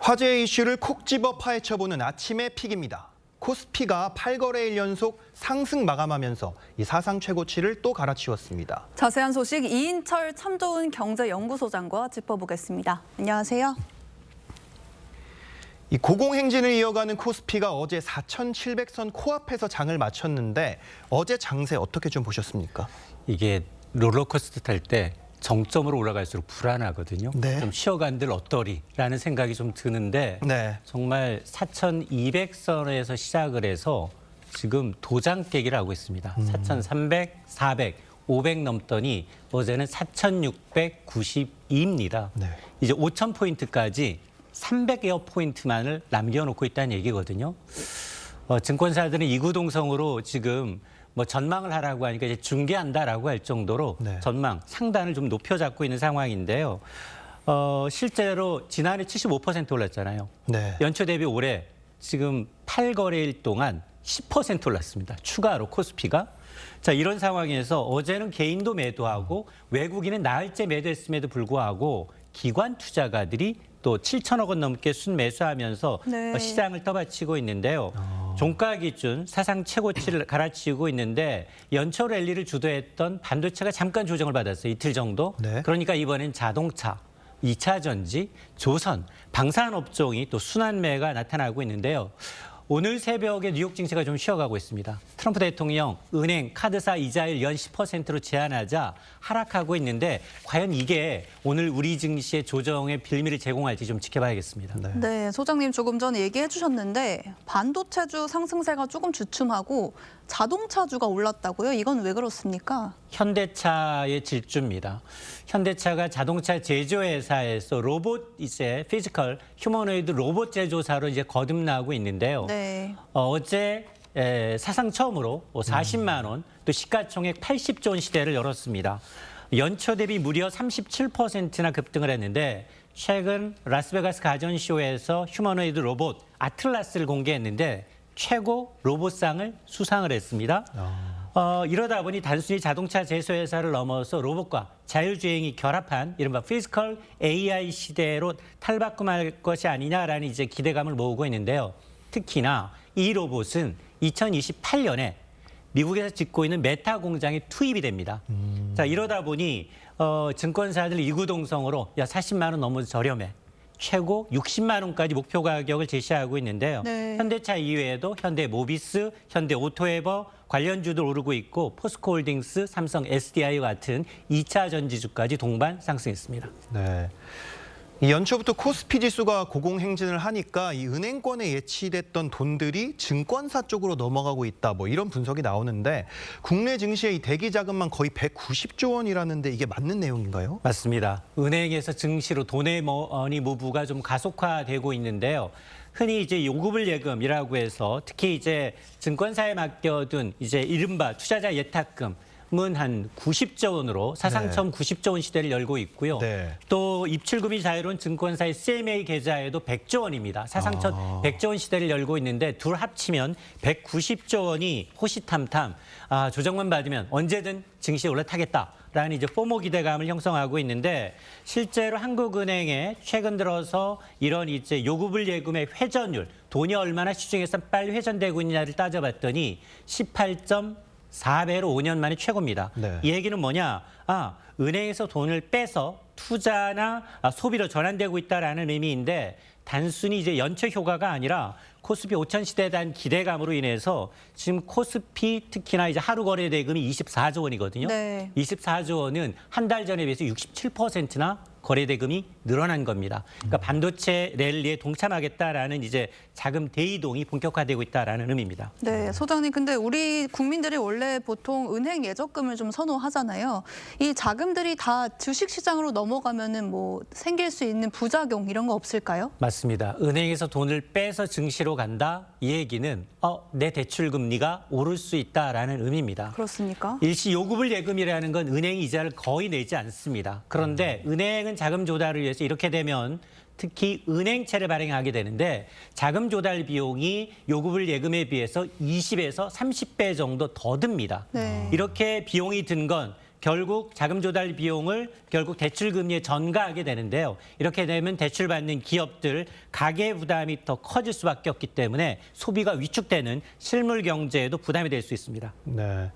화제의 이슈를 콕 집어 파헤쳐보는 아침의 픽입니다. 코스피가 8거래일 연속 상승 마감하면서 이 사상 최고치를 또 갈아치웠습니다. 자세한 소식 이인철 참 좋은 경제연구소장과 짚어보겠습니다. 안녕하세요. 이 고공행진을 이어가는 코스피가 어제 4,700선 코앞에서 장을 마쳤는데 어제 장세 어떻게 좀 보셨습니까? 이게 롤러코스터 탈 때 정점으로 올라갈수록 불안하거든요. 네. 좀 쉬어간들 어떠리라는 생각이 좀 드는데 네. 정말 4,200선에서 시작을 해서 지금 도장 깨기를 하고 있습니다. 4,300, 400, 500 넘더니 어제는 4,692입니다. 네. 이제 5,000포인트까지 300여 포인트만을 남겨놓고 있다는 얘기거든요. 증권사들은 이구동성으로 지금 뭐 전망을 하라고 하니까 이제 중계한다라고 할 정도로 네. 전망 상단을 좀 높여잡고 있는 상황인데요. 실제로 지난해 75% 올랐잖아요. 네. 연초 대비 올해 지금 8거래일 동안 10% 올랐습니다. 추가로 코스피가. 자, 이런 상황에서 어제는 개인도 매도하고 외국인은 나흘째 매도했음에도 불구하고 기관 투자가들이 또 7천억 원 넘게 순매수하면서 네. 시장을 떠받치고 있는데요. 종가 기준 사상 최고치를 갈아치우고 있는데 연초 랠리를 주도했던 반도체가 잠깐 조정을 받았어요. 이틀 정도. 네. 그러니까 이번엔 자동차, 2차 전지, 조선, 방산업종이 또 순환매가 나타나고 있는데요. 오늘 새벽에 뉴욕 증시가 좀 쉬어가고 있습니다. 트럼프 대통령 은행 카드사 이자율 연 10%로 제한하자 하락하고 있는데 과연 이게 오늘 우리 증시의 조정의 빌미를 제공할지 좀 지켜봐야겠습니다. 네. 네, 소장님 조금 전에 얘기해 주셨는데 반도체주 상승세가 조금 주춤하고 자동차주가 올랐다고요? 이건 왜 그렇습니까? 현대차의 질주입니다. 현대차가 자동차 제조회사에서 로봇 이제 피지컬 휴머노이드 로봇 제조사로 이제 거듭나고 있는데요. 네. 어제 사상 처음으로 40만 원, 또 시가총액 80조 원 시대를 열었습니다. 연초 대비 무려 37%나 급등을 했는데 최근 라스베가스 가전쇼에서 휴머노이드 로봇 아틀라스를 공개했는데 최고 로봇상을 수상을 했습니다. 이러다 보니 단순히 자동차 제조회사를 넘어서 로봇과 자율주행이 결합한 이른바 피지컬 AI 시대로 탈바꿈할 것이 아니냐라는 이제 기대감을 모으고 있는데요. 특히나 이 로봇은 2028년에 미국에서 짓고 있는 메타 공장에 투입이 됩니다. 자, 이러다 보니 증권사들 이구동성으로 야 40만 원 너무 저렴해. 최고 60만 원까지 목표 가격을 제시하고 있는데요. 네. 현대차 이외에도 현대모비스, 현대오토에버 관련주도 오르고 있고 포스코홀딩스, 삼성 SDI와 같은 2차 전지주까지 동반 상승했습니다. 네. 이 연초부터 코스피 지수가 고공행진을 하니까 이 은행권에 예치됐던 돈들이 증권사 쪽으로 넘어가고 있다. 뭐 이런 분석이 나오는데 국내 증시의 이 대기 자금만 거의 190조 원이라는데 이게 맞는 내용인가요? 맞습니다. 은행에서 증시로 돈의 머니 무브가 좀 가속화되고 있는데요. 흔히 이제 요구불 예금이라고 해서 특히 이제 증권사에 맡겨둔 이제 이른바 투자자 예탁금 은 한 90조 원으로 사상 처음 90조 원 시대를 열고 있고요. 네. 또 입출금이 자유로운 증권사의 CMA 계좌에도 100조 원입니다. 사상 첫 100조 원 시대를 열고 있는데 둘 합치면 190조 원이 호시탐탐 조정만 받으면 언제든 증시에 올라타겠다라는 이제 포모 기대감을 형성하고 있는데 실제로 한국은행에 최근 들어서 이런 이제 요구불 예금의 회전율, 돈이 얼마나 시중에서 빨리 회전되고 있느냐를 따져봤더니 4배로 5년 만에 최고입니다. 네. 이 얘기는 뭐냐? 은행에서 돈을 빼서 투자나 소비로 전환되고 있다라는 의미인데 단순히 이제 연초 효과가 아니라 코스피 5천 시대에 대한 기대감으로 인해서 지금 코스피 특히나 이제 하루 거래 대금이 24조 원이거든요. 네. 24조 원은 한 달 전에 비해서 67%나 거래 대금이 늘어난 겁니다. 그러니까 반도체 랠리에 동참하겠다라는 이제 자금 대이동이 본격화되고 있다라는 의미입니다. 네, 소장님. 근데 우리 국민들이 원래 보통 은행 예적금을 좀 선호하잖아요. 이 자금들이 다 주식시장으로 넘어가면은 뭐 생길 수 있는 부작용 이런 거 없을까요? 맞습니다. 은행에서 돈을 빼서 증시로 간다? 이 얘기는 내 대출 금리가 오를 수 있다라는 의미입니다. 그렇습니까? 일시 요구불 예금이라는 건 은행이 이자를 거의 내지 않습니다. 그런데 은행은 자금 조달을 위해서 이렇게 되면 특히 은행채를 발행하게 되는데 자금 조달 비용이 요구불 예금에 비해서 20에서 30배 정도 더 듭니다. 네. 이렇게 비용이 든 건 결국 자금 조달 비용을 결국 대출 금리에 전가하게 되는데요. 이렇게 되면 대출받는 기업들 가계 부담이 더 커질 수밖에 없기 때문에 소비가 위축되는 실물 경제에도 부담이 될 수 있습니다. 네.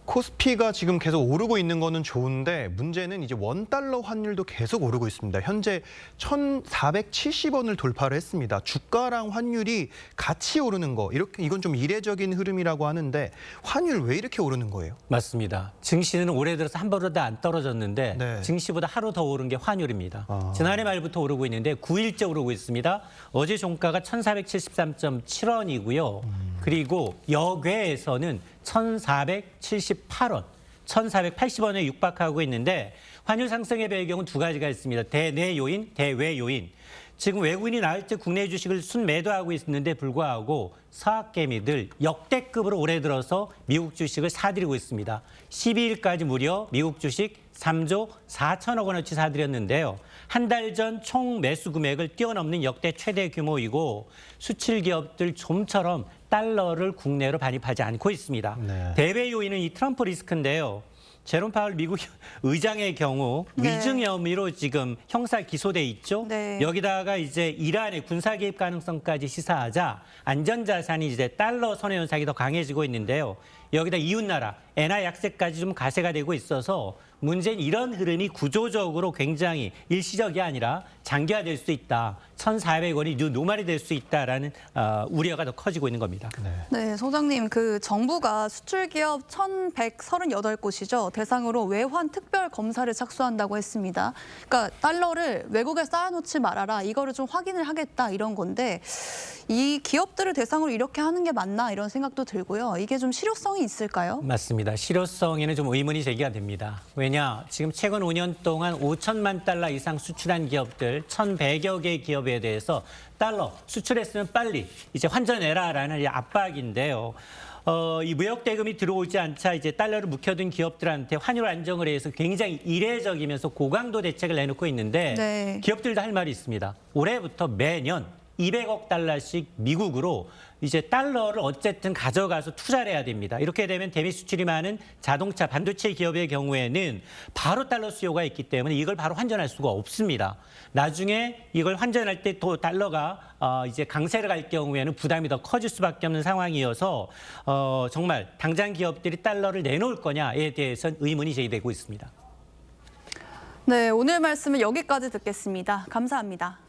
코스피가 지금 계속 오르고 있는 거는 좋은데 문제는 이제 원달러 환율도 계속 오르고 있습니다. 현재 1,470원을 돌파를 했습니다. 주가랑 환율이 같이 오르는 거 이건 좀 이례적인 흐름이라고 하는데 환율 왜 이렇게 오르는 거예요? 맞습니다. 증시는 올해 들어서 한 번도 안 떨어졌는데 네. 증시보다 하루 더 오른 게 환율입니다. 아. 지난해 말부터 오르고 있는데 9일째 오르고 있습니다. 어제 종가가 1,473.7원이고요. 그리고 여괴에서는 1,478원, 1,480원에 육박하고 있는데 환율 상승의 배경은 두 가지가 있습니다. 대내 요인, 대외 요인. 지금 외국인이 나올 때 국내 주식을 순매도하고 있는데 불구하고 서학개미들 역대급으로 올해 들어서 미국 주식을 사들이고 있습니다. 12일까지 무려 미국 주식 3조 4천억 원어치 사들였는데요. 한 달 전 총 매수 금액을 뛰어넘는 역대 최대 규모이고 수출 기업들 좀처럼 달러를 국내로 반입하지 않고 있습니다. 네. 대외 요인은 이 트럼프 리스크인데요. 제롬 파월 미국 의장의 경우 네. 위증 혐의로 지금 형사 기소돼 있죠. 네. 여기다가 이제 이란의 군사 개입 가능성까지 시사하자 안전자산이 이제 달러 선호 현상이 더 강해지고 있는데요. 여기다 이웃나라 엔화 약세까지 좀 가세가 되고 있어서 문제는 이런 흐름이 구조적으로 굉장히 일시적이 아니라 장기화될 수 있다. 1,400원이 노말이 될 수 있다라는 우려가 더 커지고 있는 겁니다. 네, 소장님, 그 정부가 수출 기업 1,138곳이죠. 대상으로 외환 특별 검사를 착수한다고 했습니다. 그러니까 달러를 외국에 쌓아놓지 말아라. 이거를 좀 확인을 하겠다 이런 건데 이 기업들을 대상으로 이렇게 하는 게 맞나 이런 생각도 들고요. 이게 좀 실효성이 있을까요? 맞습니다. 실효성에는 좀 의문이 제기가 됩니다. 왜냐, 지금 최근 5년 동안 5천만 달러 이상 수출한 기업들 1,100여 개 기업에 대해서 달러 수출했으면 빨리 이제 환전해라라는 압박인데요. 이 무역 대금이 들어오지 않자 이제 달러를 묵혀둔 기업들한테 환율 안정을 위해서 굉장히 이례적이면서 고강도 대책을 내놓고 있는데 네. 기업들도 할 말이 있습니다. 올해부터 매년 200억 달러씩 미국으로 이제 달러를 어쨌든 가져가서 투자를 해야 됩니다. 이렇게 되면 대미 수출이 많은 자동차, 반도체 기업의 경우에는 바로 달러 수요가 있기 때문에 이걸 바로 환전할 수가 없습니다. 나중에 이걸 환전할 때 또 달러가 이제 강세를 갈 경우에는 부담이 더 커질 수밖에 없는 상황이어서 정말 당장 기업들이 달러를 내놓을 거냐에 대해서는 의문이 제기되고 있습니다. 네, 오늘 말씀은 여기까지 듣겠습니다. 감사합니다.